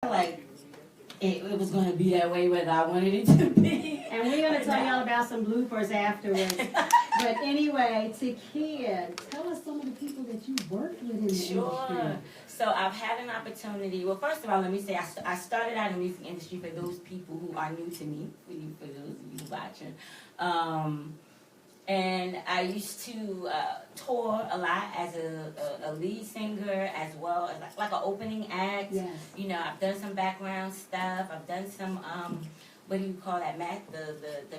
like it was going to be that way whether I wanted it to be. And we're going to tell y'all about some bloopers afterwards. But anyway, Takiyah, tell us some of the people that you worked with in the industry. So I've had an opportunity. Well, first of all, let me say I started out in the music industry for those people who are new to me, for those of you watching. And I used to tour a lot as a lead singer, as well as like an opening act. Yes. You know, I've done some background stuff. I've done some what do you call that, Matt? The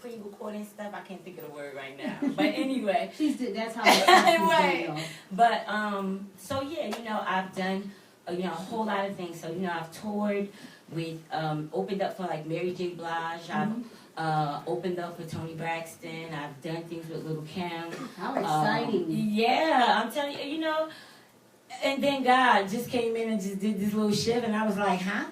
pre-recording stuff. I can't think of the word right now. But anyway, that's how. Right. But so yeah, you know, I've done a whole lot of things. So you know, I've toured with opened up for like Mary J. Blige. Mm-hmm. I've opened up for Tony Braxton. I've done things with Little Kim. How exciting! Yeah, I'm telling you, you know. And then God just came in and just did this little shift, and I was like, huh?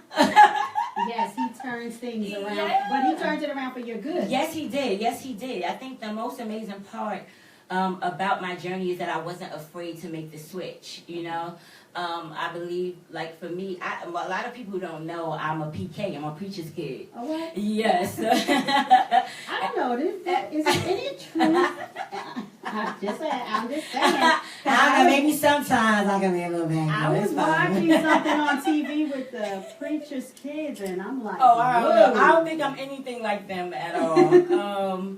Yes, he turns things around, Yeah. but he turns it around for your good. Yes, he did. Yes, he did. I think the most amazing part about my journey is that I wasn't afraid to make the switch. You know, I believe, like for me, a lot of people don't know I'm a PK. I'm a preacher's kid. Oh, what? Yes. I don't know this. Is there any truth? I'm just saying. Maybe sometimes I can be a little bang. I was watching something on TV with the preacher's kids, and I'm like, oh, I don't know. whoa. I don't think I'm anything like them at all.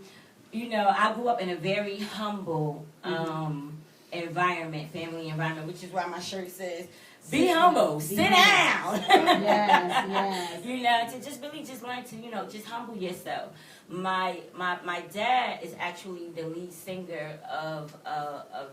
You know, I grew up in a very humble environment, family environment, which is why my shirt says, be humble, sit down. Yes, yes. You know, to just really just learn to, you know, just humble yourself. My dad is actually the lead singer of a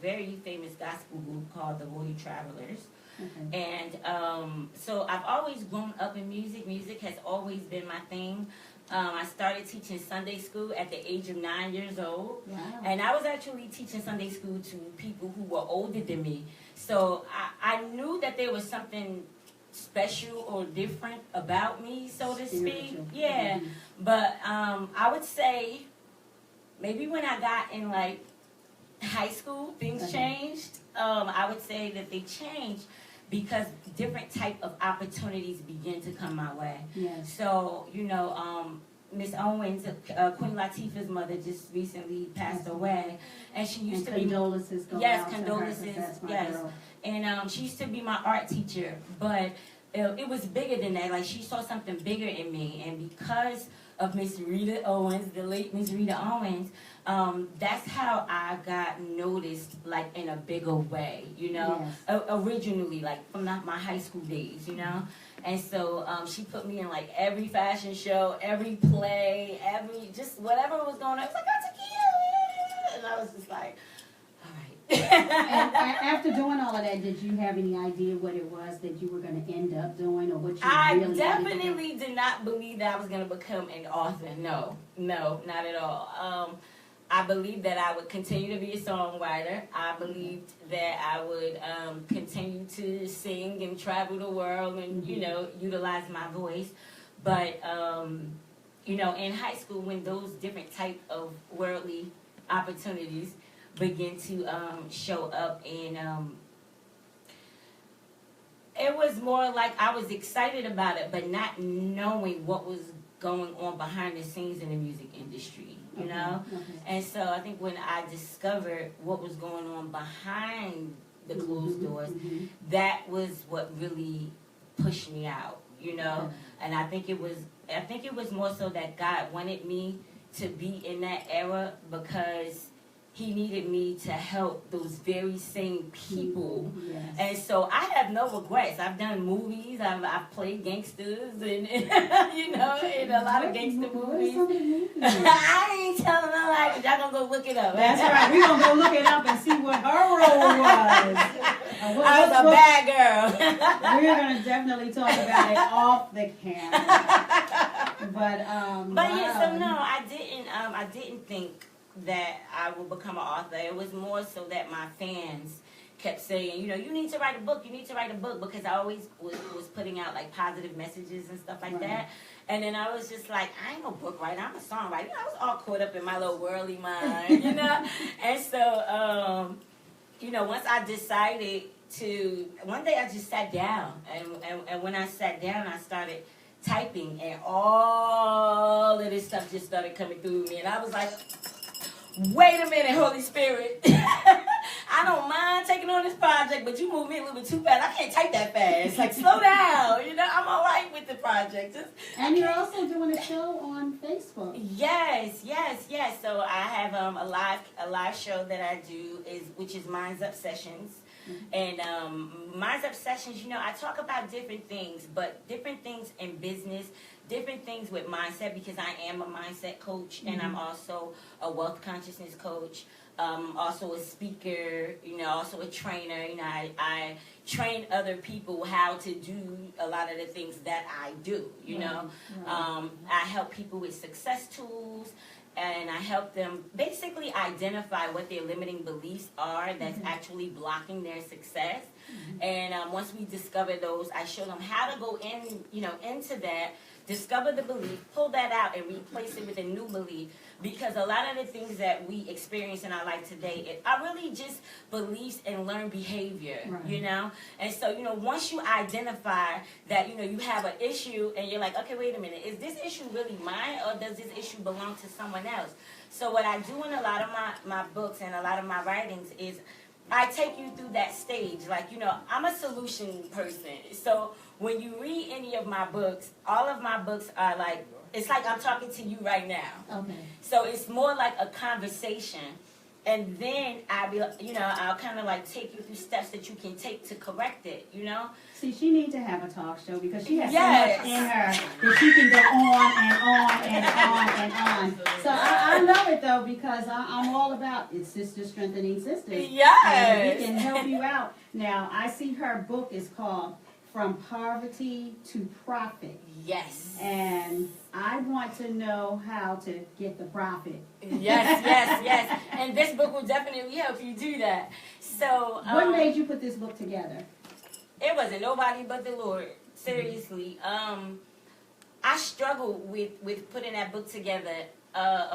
very famous gospel group called the Holy Travelers. Okay. And so I've always grown up in music. Music has always been my thing. I started teaching Sunday school at the age of 9 years old. Wow. And I was actually teaching Sunday school to people who were older than me. So I knew that there was something special or different about me, so to speak. Yeah. Mm-hmm. But I would say maybe when I got in like high school, things changed. I would say that they changed because different type of opportunities begin to come my way. Yes. So, you know, Miss Owens, Queen Latifah's mother, just recently passed away, and she used to be condolences. condolences, yes. Girl. And she used to be my art teacher, but it was bigger than that. Like she saw something bigger in me, and because of Miss Rita Owens, the late Miss Rita Owens, that's how I got noticed, like in a bigger way, you know. Yes. Originally, like from my high school days, you know. And so she put me in like every fashion show, every play, just whatever was going on. It was like, oh, Takiyah! And I was just like, all right. And after doing all of that, did you have any idea what it was that you were going to end up doing, or what you really definitely did not believe that I was going to become an author. No, not at all. I believed that I would continue to be a songwriter. I believed that I would continue to sing and travel the world and, you know, utilize my voice. But, you know, in high school, when those different type of worldly opportunities begin to show up, and it was more like I was excited about it, but not knowing what was going on behind the scenes in the music industry, you know? Okay. And so I think when I discovered what was going on behind the closed doors, that was what really pushed me out, you know? And I think it was more so that God wanted me to be in that era because He needed me to help those very same people. Yes. And so I have no regrets. I've done movies. I've played gangsters and you know, in a lot of gangster movies. I ain't telling no lie, but y'all gonna go look it up. That's right. We're going to go look it up and see what her role was. I was a bad girl. We're going to definitely talk about it off the camera. But yeah, so no, I didn't think that I would become an author. It was more so that my fans kept saying, you know, you need to write a book, because I always was putting out like positive messages and stuff like that. And then I was just like, I ain't no book writer, I'm a songwriter. You know, I was all caught up in my little worldly mind, you know. And so, you know, once I decided one day I just sat down, and when I sat down, I started typing, and all of this stuff just started coming through me, and I was like, wait a minute, Holy Spirit. I don't mind taking on this project, but you move me a little bit too fast. I can't type that fast. Like, slow down. I'm all right with the project. And you're also doing a show on Facebook. Yes. So I have a live show that I do, which is Minds Up Sessions. And Minds Up Sessions, I talk about different things, but different things in business, different things with mindset, because I am a mindset coach, and I'm also a wealth consciousness coach, also a speaker, also a trainer. I train other people how to do a lot of the things that I do, I help people with success tools, and I help them basically identify what their limiting beliefs are that's actually blocking their success. And once we discover those, I show them how to go into that, discover the belief, pull that out, and replace it with a new belief. Because a lot of the things that we experience in our life today are really just beliefs and learned behavior, And so, once you identify that, you have an issue and you're like, okay, wait a minute, is this issue really mine, or does this issue belong to someone else? So what I do in a lot of my books and a lot of my writings is I take you through that stage. Like, I'm a solution person. So when you read any of my books, all of my books are like, it's like I'm talking to you right now. Okay. So it's more like a conversation. And then I'll kind of like take you through steps that you can take to correct it, See, she needs to have a talk show because she has so much in her that she can go on and on and on. So I love it, though, because I'm all about it's sister strengthening sisters. Yes. And we can help you out. Now, I see her book is called From Poverty to Profit. Yes. And I want to know how to get the profit. Yes. And this book will definitely help you do that. So, what made you put this book together? It wasn't nobody but the Lord. Seriously. I struggled with putting that book together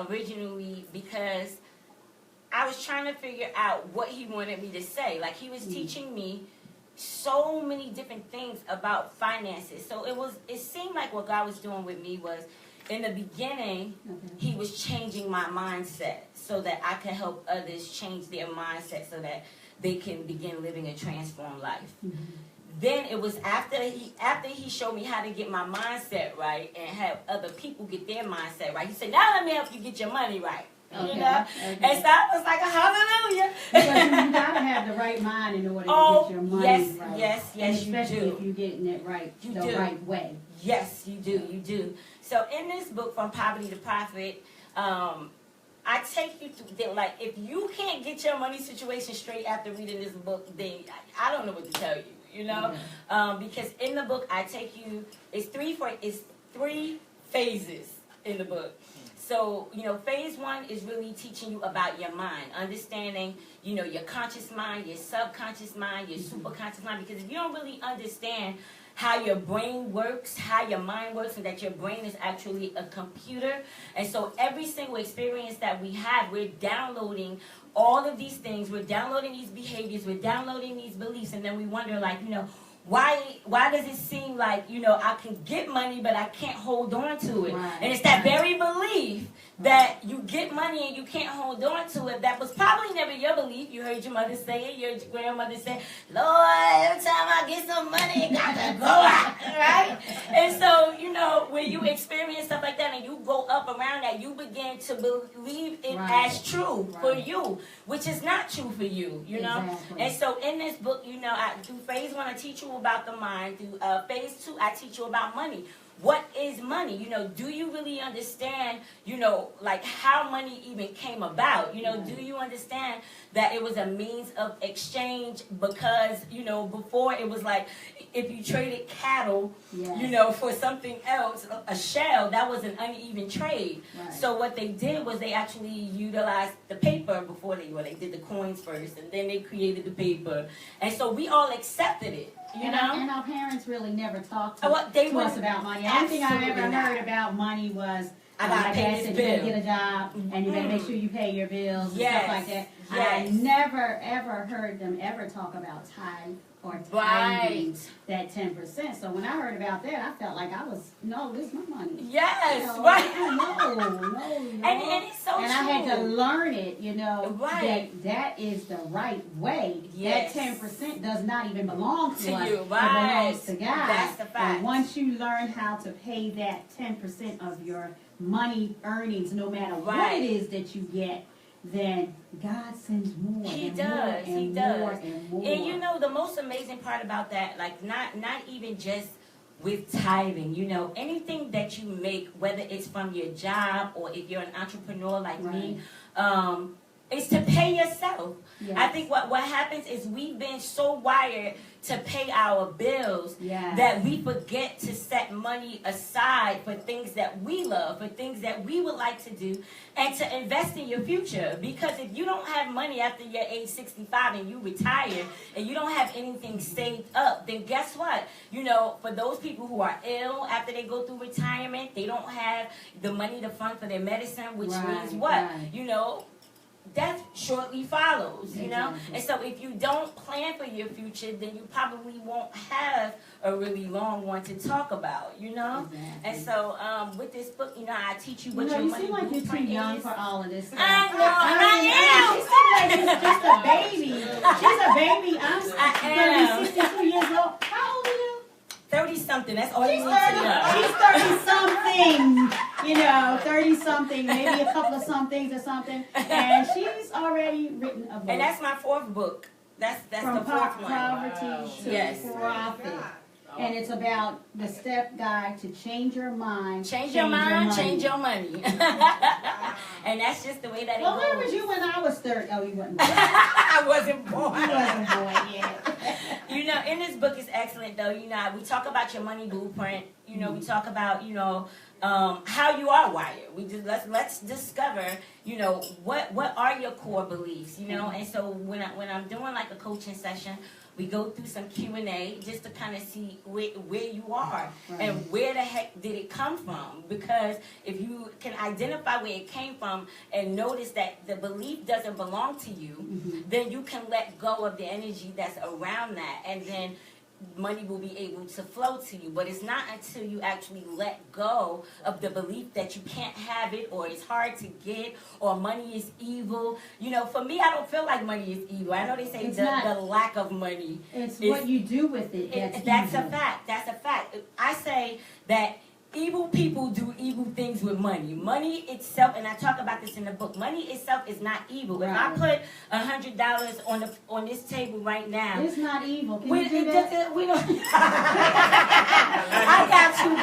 originally because I was trying to figure out what he wanted me to say. Like, he was teaching me so many different things about finances. So it seemed like what God was doing with me was, in the beginning, he was changing my mindset so that I could help others change their mindset so that they can begin living a transformed life. Then it was after he showed me how to get my mindset right and have other people get their mindset right. He said, now let me help you get your money right. Okay. And so I was like, hallelujah. Because you gotta have the right mind in order to get your money right. Yes, and you do. especially if you're getting it right right way. Yes, you do. So in this book, From Poverty to Profit, I take you through, like, if you can't get your money situation straight after reading this book, then I don't know what to tell you, because in the book, I take you, it's three phases in the book. So, phase one is really teaching you about your mind, understanding, your conscious mind, your subconscious mind, your superconscious mind, because if you don't really understand how your brain works, how your mind works, and that your brain is actually a computer. And so every single experience that we have, we're downloading all of these things, we're downloading these behaviors, we're downloading these beliefs, and then we wonder, like, why does it seem like, I can get money, but I can't hold on to it? Right. And it's that very belief that you get money and you can't hold on to it. That was probably never your belief. You heard your mother say it, your grandmother say, Lord, every time I get some money, it got to go out, right? And so, when you experience stuff like that and you go up around that, you begin to believe it as true for you, which is not true for you, Exactly. And so in this book, through phase one, I teach you about the mind. Through phase two, I teach you about money. What is money? Do you really understand, like how money even came about? Do you understand that it was a means of exchange? Because, before it was like if you traded cattle, for something else, a shell, that was an uneven trade. Right. So what they did was they actually utilized the paper before they did the coins first, and then they created the paper. And so we all accepted it. And our parents really never talked to us about money. The only thing I ever heard about money was, I gotta pay this you bill. better get a job, and you better make sure you pay your bills and stuff like that. I never ever heard them ever talk about tithe or tithing, that 10%. So when I heard about that, I felt like I was, no, this is my money. Yes, you know, right. No. And it's so and true. I had to learn it, you know, right. that is the right way. Yes. That 10% does not even belong to us. You, right. It belongs to God. That's the fact. And once you learn how to pay that 10% of your money earnings, no matter what it is that you get, then God sends more. He and does. More and He more does. and more. And you know the most amazing part about that, like not even just with tithing, you know, anything that you make, whether it's from your job or if you're an entrepreneur like me, is to pay yourself. Yes. I think what happens is we've been so wired to pay our bills that we forget to set money aside for things that we love, for things that we would like to do, and to invest in your future. Because if you don't have money after you're age 65 and you retire and you don't have anything saved up, then guess what? You know, for those people who are ill after they go through retirement, they don't have the money to fund for their medicine, which means what? You know, death shortly follows, you know? And so if you don't plan for your future, then you probably won't have a really long one to talk about, you know? And so with this book, you know, I teach you what your money blueprint is. You seem like you're too young for all of this stuff. I know, I am. She seems like she's just a baby. She's a baby. I'm 62 years old. How old are you? 30-something, that's all you need to know. She's 30-something, you know, 30-something, maybe a couple of somethings or something. And she's already written a book. And that's my fourth book. That's From the fourth one. poverty to profit. And it's about the step guide to change your mind. Change your mind, change your money. And that's just the way that it goes. Well, where was you when I was 30? Oh, you wasn't born. I wasn't born. You wasn't born yet. You know, in this book is excellent, though. You know, we talk about your money blueprint. You know, we talk about, you know, how you are wired. We just let's discover, you know, what are your core beliefs, you know. And so when I'm doing like a coaching session, we go through some Q&A just to kind of see where you are and where the heck did it come from. Because if you can identify where it came from and notice that the belief doesn't belong to you, then you can let go of the energy that's around that, and then money will be able to flow to you. But it's not until you actually let go of the belief that you can't have it, or it's hard to get, or money is evil. You know, for me, I don't feel like money is evil. I know they say the lack of money. It's what you do with it that's a fact. That's a fact. I say that evil people do evil things with money. Money itself, and I talk about this in the book, money itself is not evil. If I put $100 on this table right now, it's not evil. Can you do that? We don't. I got you,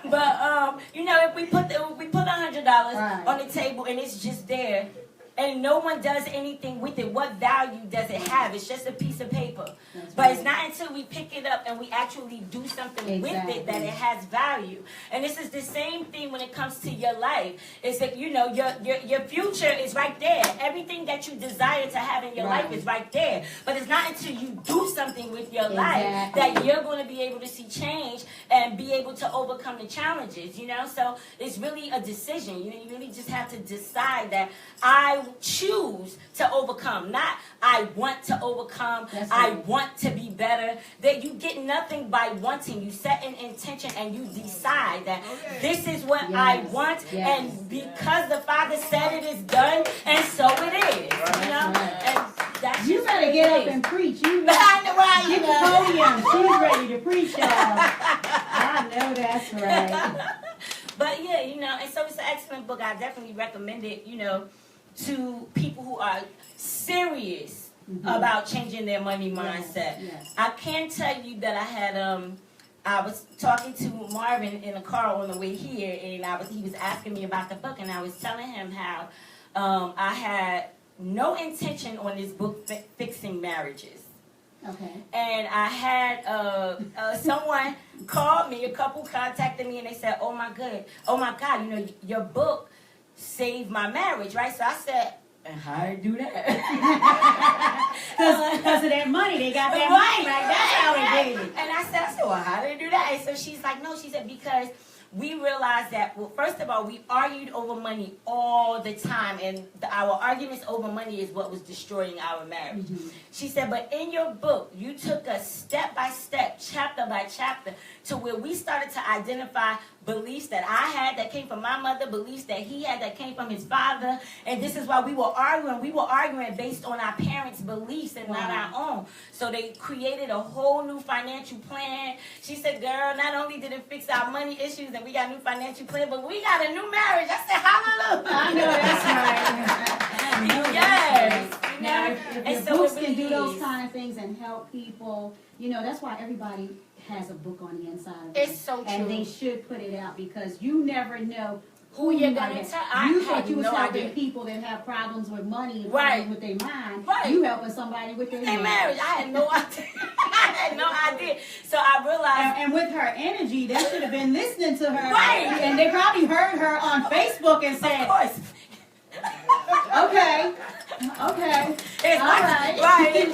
girl. But you know, if we put $100 on the table and it's just there, and no one does anything with it, what value does it have? It's just a piece of paper. But it's not until we pick it up and we actually do something with it that it has value. And this is the same thing when it comes to your life. It's that, you know, your future is right there. Everything that you desire to have in your life is right there. But it's not until you do something with your life that you're going to be able to see change and be able to overcome the challenges, you know? So it's really a decision. You know, you really just have to decide that I choose to overcome, not I want to overcome, I want to be better. That you get nothing by wanting. You set an intention and you decide that this is what I want, and because the Father said it is done, and so it is. You know, and that's you better get up and preach. You I know why get the podium. She's ready to preach, y'all. I know that's right. But yeah, you know, and so it's an excellent book. I definitely recommend it, you know, to people who are serious about changing their money mindset. I can tell you that I had I was talking to Marvin in a car on the way here, and he was asking me about the book, and I was telling him how I had no intention on this book fixing marriages. Okay. And I had someone called me, a couple contacted me, and they said, oh my God, you know, your book saved my marriage, right? So I said, and how did I do that? Because of that money. They got that money. Right? That's how they did it. And I said, well, how did I do that? And so she's like, no, she said, because we realized that, well, first of all, we argued over money all the time, and our arguments over money is what was destroying our marriage. She said, but in your book, you took us step by step, chapter by chapter, to where we started to identify beliefs that I had that came from my mother, beliefs that he had that came from his father, and this is why we were arguing. We were arguing based on our parents' beliefs and not our own. So they created a whole new financial plan. She said, girl, not only did it fix our money issues and we got a new financial plan, but we got a new marriage. I said, hallelujah. I know that's right. Yes. Now, if And your so books it can do really those is. kind of things and help people, that's why everybody has a book on the inside of them. It's so true. And they should put it out because you never know who you're might going to have. tell. You I thought had you was no helping idea. people that have problems with money and Right. problems with their mind. Right. You helping somebody with their Hey, marriage. marriage. I had no idea. I had no idea. So I realized. And with her energy, they should have been listening to her. Right. And they probably heard her on Facebook and Of said, course. okay. It's All my, right. right. They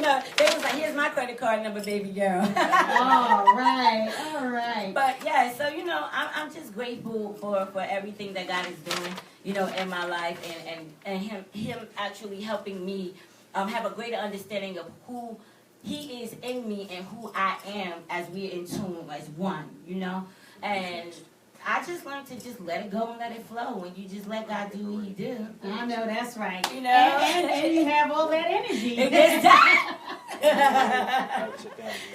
was like, here's my credit card number, baby girl. All right. But yeah, so I'm just grateful for everything that God is doing, in my life, and him actually helping me have a greater understanding of who he is in me and who I am as we're in tune as one, and I just learned to just let it go and let it flow. When you just let God do what he do. I know that's right. And you have all that energy. it gets done.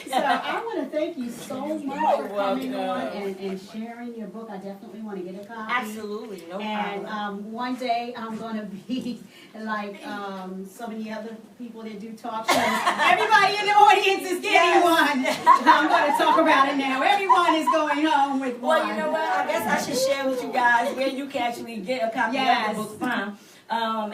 So I want to thank you so much You're for coming on welcome. and sharing your book. I definitely want to get a copy. Absolutely, no And problem. one day I'm going to be like some of the other people that do talk shows. Everybody in the audience is getting one. I'm going to talk about it now. Everyone is going home with one. Well, you know what? I guess I should share with you guys where you can actually get a copy of the book from. And